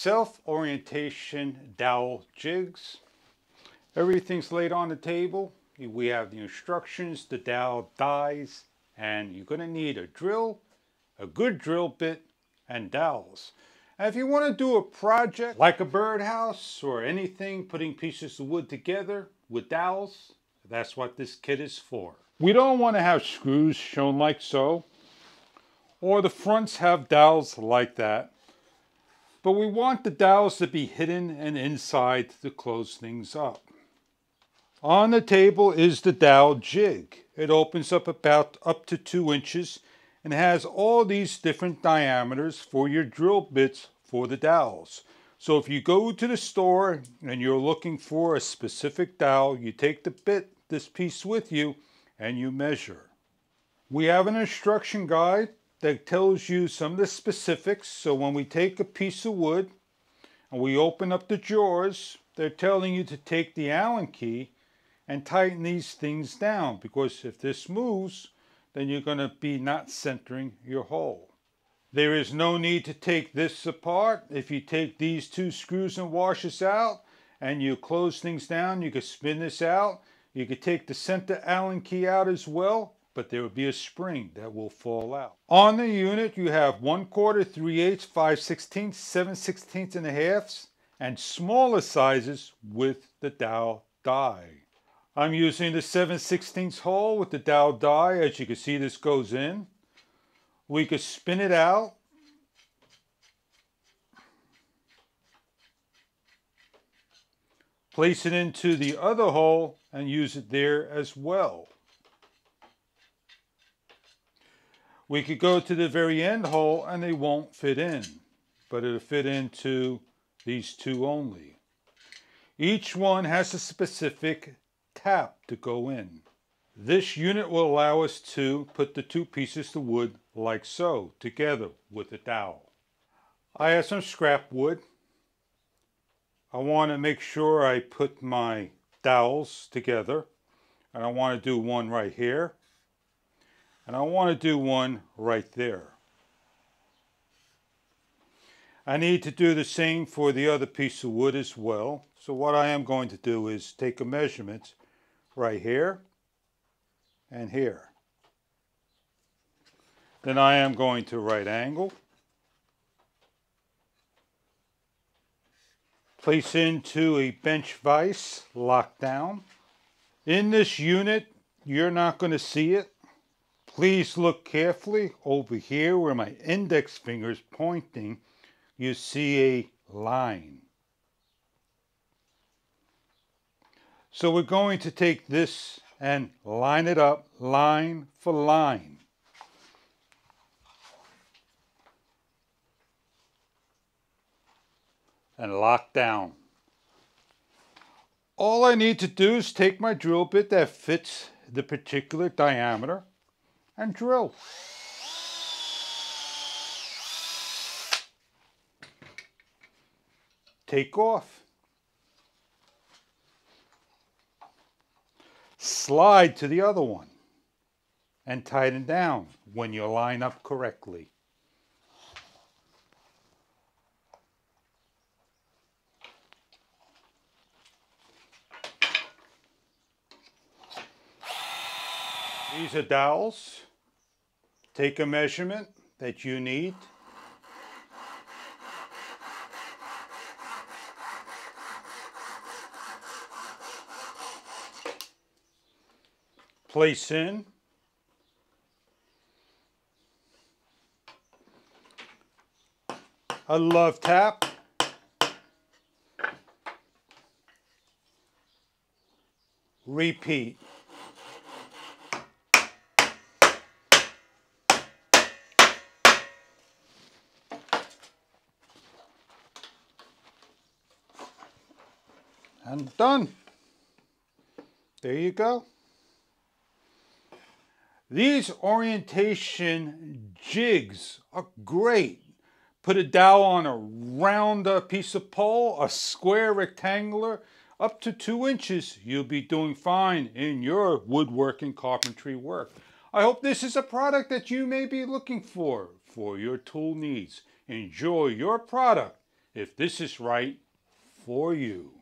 Self-orientation dowel jigs. Everything's laid on the table. We have the instructions, the dowel dies, and you're going to need a drill, a good drill bit, and dowels. And if you want to do a project like a birdhouse or anything, putting pieces of wood together with dowels, that's what this kit is for. We don't want to have screws shown like so, or the fronts have dowels like that. But we want the dowels to be hidden and inside to close things up. On the table is the dowel jig. It opens up about up to 2 inches and has all these different diameters for your drill bits for the dowels. So if you go to the store and you're looking for a specific dowel, you take the bit, this piece with you, and you measure. We have an instruction guide that tells you some of the specifics. So when we take a piece of wood and we open up the drawers, they're telling you to take the Allen key and tighten these things down, because if this moves, then you're going to be not centering your hole. There is no need to take this apart. If you take these 2 screws and washers out and you close things down, you can spin this out. You could take the center Allen key out as well, but there will be a spring that will fall out. On the unit you have 1/4, 3/8, 5/16, 7/16 and a half, and smaller sizes with the dowel die. I'm using the 7/16 hole with the dowel die. As you can see, this goes in. We could spin it out. Place it into the other hole and use it there as well. We could go to the very end hole and they won't fit in, but it'll fit into these 2 only. Each one has a specific tap to go in. This unit will allow us to put the 2 pieces of wood like so together with the dowel. I have some scrap wood. I want to make sure I put my dowels together, and I want to do one right here. And I want to do one right there. I need to do the same for the other piece of wood as well. So what I am going to do is take a measurement right here and here. Then I am going to right angle. Place into a bench vise, lock down. In this unit, you're not going to see it. Please look carefully over here where my index finger is pointing. You see a line. So we're going to take this and line it up line for line. And lock down. All I need to do is take my drill bit that fits the particular diameter and drill. Take off. Slide to the other one and tighten down when you line up correctly. These are dowels. Take a measurement that you need. Place in. A love tap. Repeat. And done. There you go. These orientation jigs are great. Put a dowel on a round piece of pole, a square, rectangular, up to 2 inches. You'll be doing fine in your woodworking carpentry work. I hope this is a product that you may be looking for your tool needs. Enjoy your product. if this is right for you.